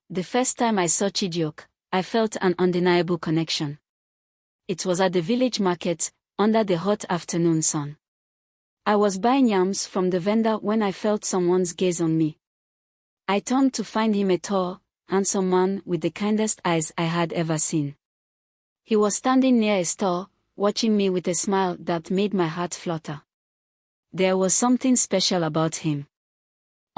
The first time I saw Chijioke, I felt an undeniable connection. It was at the village market, under the hot afternoon sun. I was buying yams from the vendor when I felt someone's gaze on me. I turned to find him, a tall, handsome man with the kindest eyes I had ever seen. He was standing near a store, watching me with a smile that made my heart flutter. There was something special about him.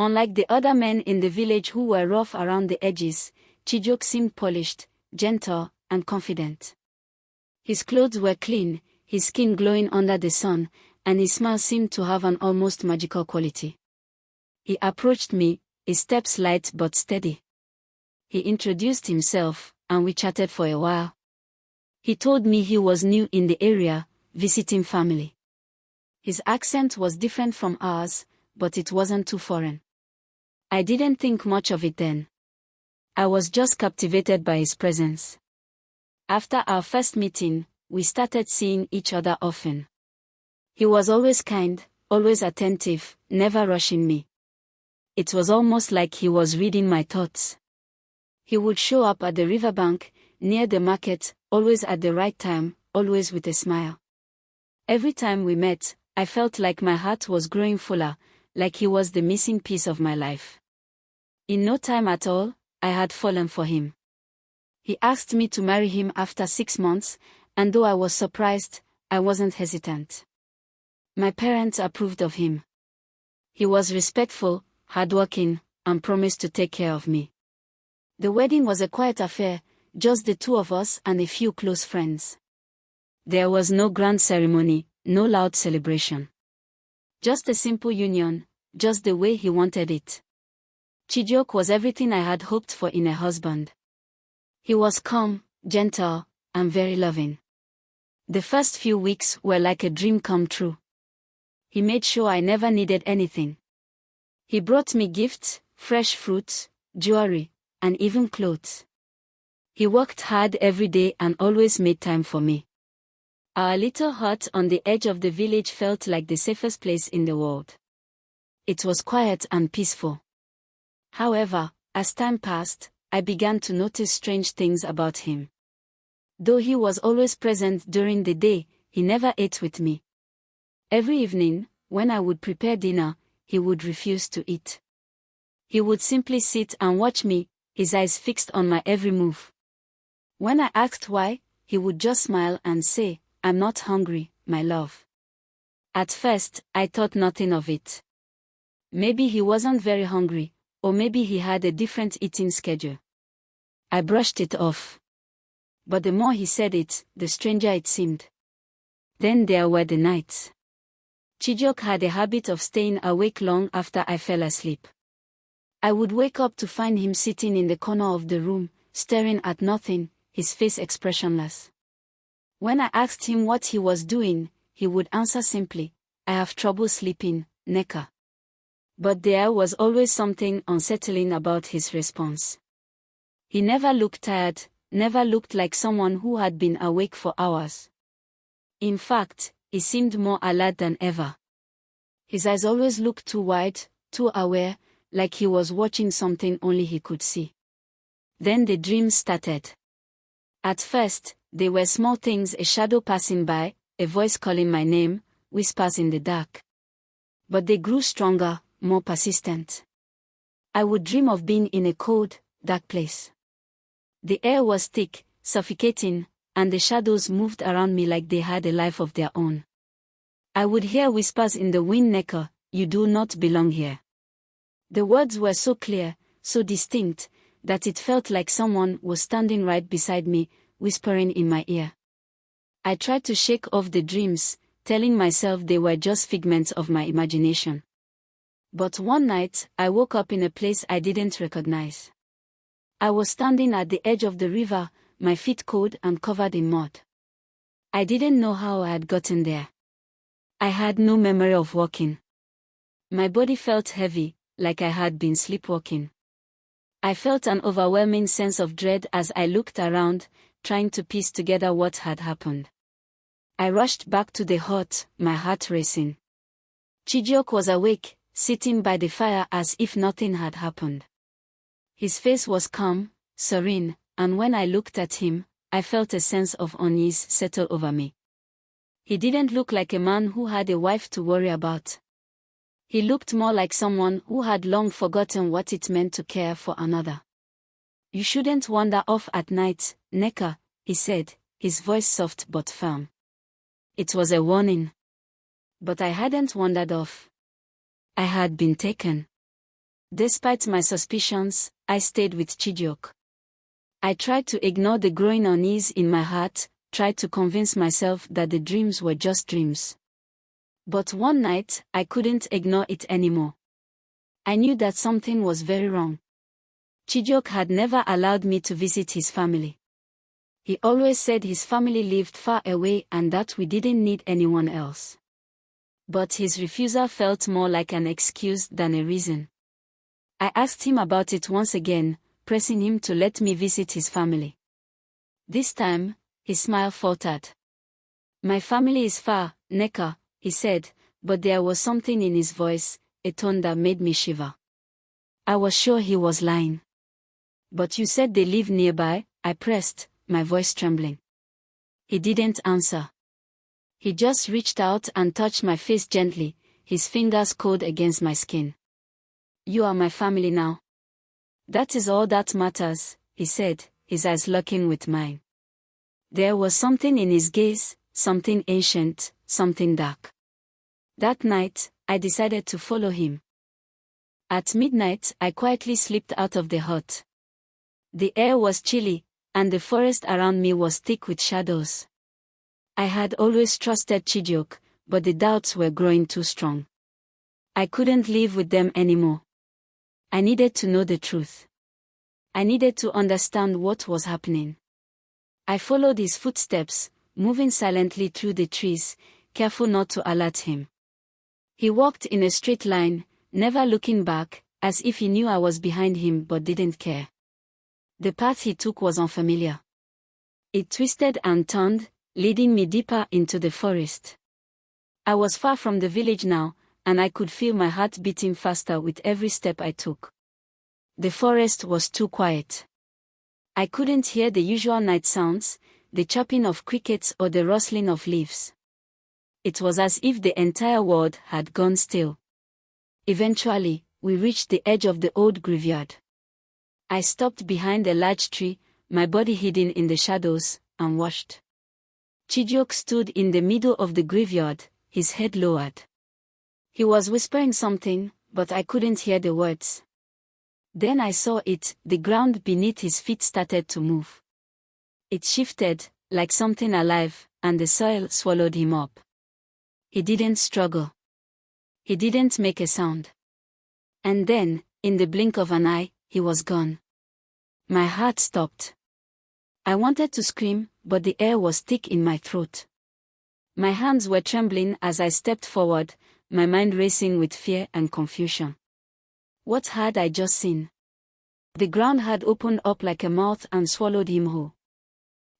Unlike the other men in the village who were rough around the edges, Chijioke seemed polished, gentle, and confident. His clothes were clean, his skin glowing under the sun, and his smile seemed to have an almost magical quality. He approached me, his steps light but steady. He introduced himself, and we chatted for a while. He told me he was new in the area, visiting family. His accent was different from ours, but it wasn't too foreign. I didn't think much of it then. I was just captivated by his presence. After our first meeting, we started seeing each other often. He was always kind, always attentive, never rushing me. It was almost like he was reading my thoughts. He would show up at the riverbank, near the market, always at the right time, always with a smile. Every time we met, I felt like my heart was growing fuller, like he was the missing piece of my life. In no time at all, I had fallen for him. He asked me to marry him after 6 months, and though I was surprised, I wasn't hesitant. My parents approved of him. He was respectful, hardworking, and promised to take care of me. The wedding was a quiet affair, just the two of us and a few close friends. There was no grand ceremony, no loud celebration. Just a simple union, just the way he wanted it. Chijioke was everything I had hoped for in a husband. He was calm, gentle, and very loving. The first few weeks were like a dream come true. He made sure I never needed anything. He brought me gifts, fresh fruits, jewelry, and even clothes. He worked hard every day and always made time for me. Our little hut on the edge of the village felt like the safest place in the world. It was quiet and peaceful. However, as time passed, I began to notice strange things about him. Though he was always present during the day, he never ate with me. Every evening, when I would prepare dinner, he would refuse to eat. He would simply sit and watch me, his eyes fixed on my every move. When I asked why, he would just smile and say, "I'm not hungry, my love." At first, I thought nothing of it. Maybe he wasn't very hungry, or maybe he had a different eating schedule. I brushed it off. But the more he said it, the stranger it seemed. Then there were the nights. Chijioke had a habit of staying awake long after I fell asleep. I would wake up to find him sitting in the corner of the room, staring at nothing, his face expressionless. When I asked him what he was doing, he would answer simply, "I have trouble sleeping, Neka." But there was always something unsettling about his response. He never looked tired, never looked like someone who had been awake for hours. In fact, he seemed more alert than ever. His eyes always looked too wide, too aware, like he was watching something only he could see. Then the dreams started. At first, they were small things: a shadow passing by, a voice calling my name, whispers in the dark. But they grew stronger, more persistent. I would dream of being in a cold, dark place. The air was thick, suffocating, and the shadows moved around me like they had a life of their own. I would hear whispers in the wind: "Neka, you do not belong here." The words were so clear, so distinct, that it felt like someone was standing right beside me, whispering in my ear. I tried to shake off the dreams, telling myself they were just figments of my imagination. But one night, I woke up in a place I didn't recognize. I was standing at the edge of the river, my feet cold and covered in mud. I didn't know how I had gotten there. I had no memory of walking. My body felt heavy, like I had been sleepwalking. I felt an overwhelming sense of dread as I looked around, trying to piece together what had happened. I rushed back to the hut, my heart racing. Chijioke was awake, sitting by the fire as if nothing had happened. His face was calm, serene, and when I looked at him, I felt a sense of unease settle over me. He didn't look like a man who had a wife to worry about. He looked more like someone who had long forgotten what it meant to care for another. "You shouldn't wander off at night, Neka," he said, his voice soft but firm. It was a warning. But I hadn't wandered off. I had been taken. Despite my suspicions, I stayed with Chijioke. I tried to ignore the growing unease in my heart, tried to convince myself that the dreams were just dreams. But one night, I couldn't ignore it anymore. I knew that something was very wrong. Chijioke had never allowed me to visit his family. He always said his family lived far away and that we didn't need anyone else. But his refusal felt more like an excuse than a reason. I asked him about it once again, pressing him to let me visit his family. This time, his smile faltered. "My family is far, Neka," he said, but there was something in his voice, a tone that made me shiver. I was sure he was lying. "But you said they live nearby," I pressed, my voice trembling. He didn't answer. He just reached out and touched my face gently, his fingers cold against my skin. "You are my family now. That is all that matters," he said, his eyes locking with mine. There was something in his gaze, something ancient, something dark. That night, I decided to follow him. At midnight, I quietly slipped out of the hut. The air was chilly, and the forest around me was thick with shadows. I had always trusted Chijioke, but the doubts were growing too strong. I couldn't live with them anymore. I needed to know the truth. I needed to understand what was happening. I followed his footsteps, moving silently through the trees, careful not to alert him. He walked in a straight line, never looking back, as if he knew I was behind him but didn't care. The path he took was unfamiliar. It twisted and turned, leading me deeper into the forest. I was far from the village now, and I could feel my heart beating faster with every step I took. The forest was too quiet. I couldn't hear the usual night sounds, the chirping of crickets or the rustling of leaves. It was as if the entire world had gone still. Eventually, we reached the edge of the old graveyard. I stopped behind a large tree, my body hidden in the shadows, and watched. Chijioke stood in the middle of the graveyard, his head lowered. He was whispering something, but I couldn't hear the words. Then I saw it, the ground beneath his feet started to move. It shifted, like something alive, and the soil swallowed him up. He didn't struggle. He didn't make a sound. And then, in the blink of an eye, he was gone. My heart stopped. I wanted to scream, but the air was thick in my throat. My hands were trembling as I stepped forward, my mind racing with fear and confusion. What had I just seen? The ground had opened up like a mouth and swallowed him whole.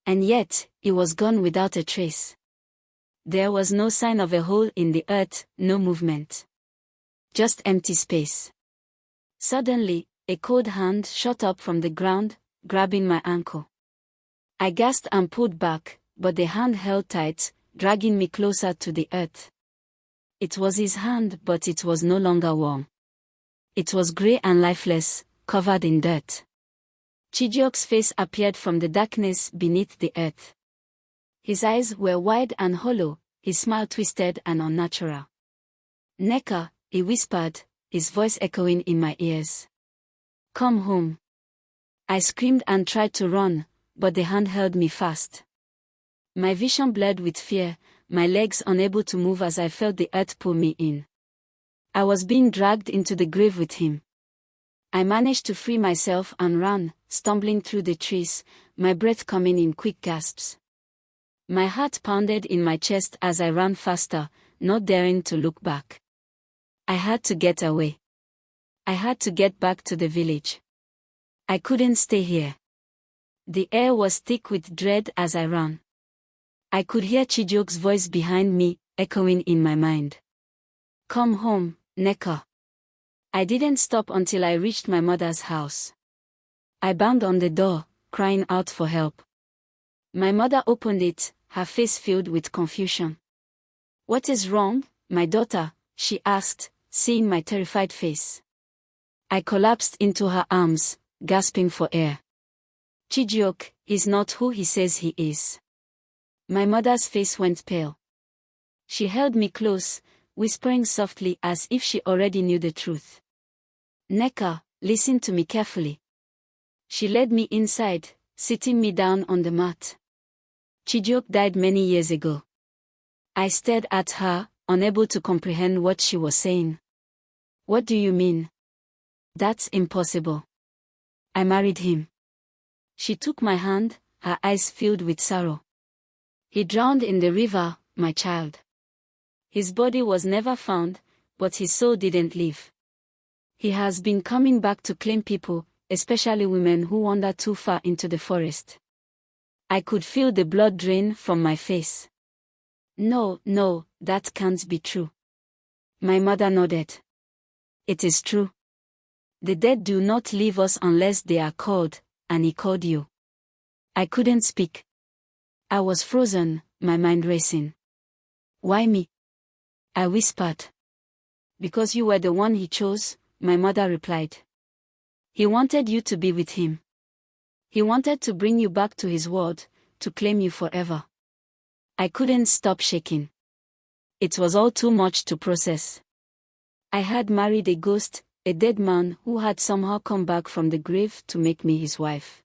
And yet, he was gone without a trace. There was no sign of a hole in the earth, no movement. Just empty space. Suddenly, a cold hand shot up from the ground, grabbing my ankle. I gasped and pulled back, but the hand held tight, dragging me closer to the earth. It was his hand, but it was no longer warm. It was grey and lifeless, covered in dirt. Chijioke's face appeared from the darkness beneath the earth. His eyes were wide and hollow, his smile twisted and unnatural. "Neka," he whispered, his voice echoing in my ears. "Come home." I screamed and tried to run, but the hand held me fast. My vision blurred with fear, my legs unable to move as I felt the earth pull me in. I was being dragged into the grave with him. I managed to free myself and ran, stumbling through the trees, my breath coming in quick gasps. My heart pounded in my chest as I ran faster, not daring to look back. I had to get away. I had to get back to the village. I couldn't stay here. The air was thick with dread as I ran. I could hear Chijioke's voice behind me, echoing in my mind. "Come home, Neka." I didn't stop until I reached my mother's house. I banged on the door, crying out for help. My mother opened it, her face filled with confusion. "What is wrong, my daughter?" she asked, seeing my terrified face. I collapsed into her arms, gasping for air. "Chijioke is not who he says he is." My mother's face went pale. She held me close, whispering softly as if she already knew the truth. "Neka, listen to me carefully." She led me inside, sitting me down on the mat. "Chijioke died many years ago." I stared at her, unable to comprehend what she was saying. "What do you mean?" "That's impossible. I married him." She took my hand, her eyes filled with sorrow. "He drowned in the river, my child. His body was never found, but his soul didn't leave. He has been coming back to claim people, especially women who wander too far into the forest." I could feel the blood drain from my face. No, that can't be true." My mother nodded. "It is true. The dead do not leave us unless they are called, and he called you." I couldn't speak. I was frozen, my mind racing. "Why me?" I whispered. "Because you were the one he chose," my mother replied. "He wanted you to be with him. He wanted to bring you back to his world, to claim you forever." I couldn't stop shaking. It was all too much to process. I had married a ghost, a dead man who had somehow come back from the grave to make me his wife.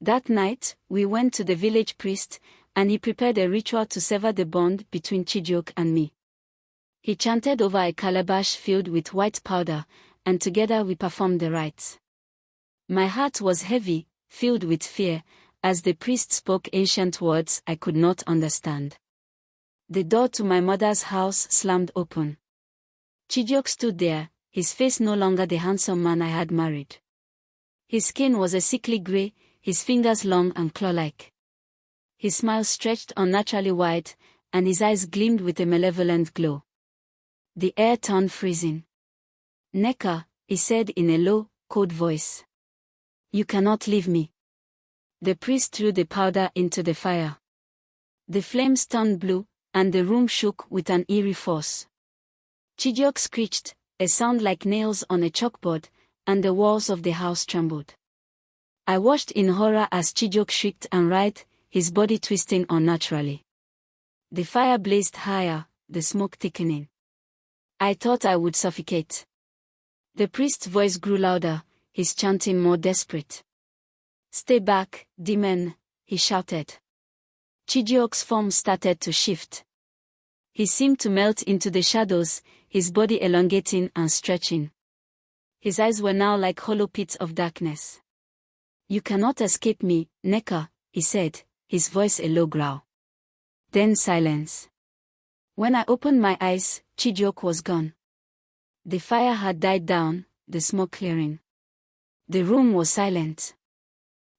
That night, we went to the village priest, and he prepared a ritual to sever the bond between Chijioke and me. He chanted over a calabash filled with white powder, and together we performed the rites. My heart was heavy, filled with fear, as the priest spoke ancient words I could not understand. The door to my mother's house slammed open. Chijioke stood there, his face no longer the handsome man I had married. His skin was a sickly gray, his fingers long and claw-like. His smile stretched unnaturally wide, and his eyes gleamed with a malevolent glow. The air turned freezing. "Neka," he said in a low, cold voice. "You cannot leave me." The priest threw the powder into the fire. The flames turned blue, and the room shook with an eerie force. Chijioke screeched, a sound like nails on a chalkboard, and the walls of the house trembled. I watched in horror as Chijioke shrieked and writhed, his body twisting unnaturally. The fire blazed higher, the smoke thickening. I thought I would suffocate. The priest's voice grew louder, his chanting more desperate. "Stay back, demon," he shouted. Chijioke's form started to shift. He seemed to melt into the shadows, his body elongating and stretching. His eyes were now like hollow pits of darkness. "You cannot escape me, Neka," he said, his voice a low growl. Then silence. When I opened my eyes, Chijioke was gone. The fire had died down, the smoke clearing. The room was silent.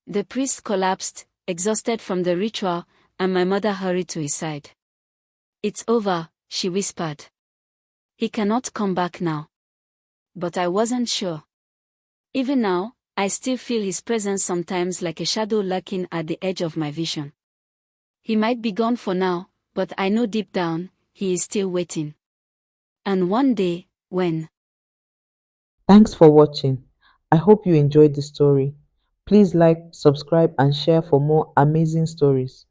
The priest collapsed, exhausted from the ritual, and my mother hurried to his side. "It's over," she whispered. "He cannot come back now." But I wasn't sure. Even now, I still feel his presence sometimes like a shadow lurking at the edge of my vision. He might be gone for now, but I know deep down, he is still waiting. And one day, when... Thanks for watching. I hope you enjoyed the story. Please like, subscribe, and share for more amazing stories.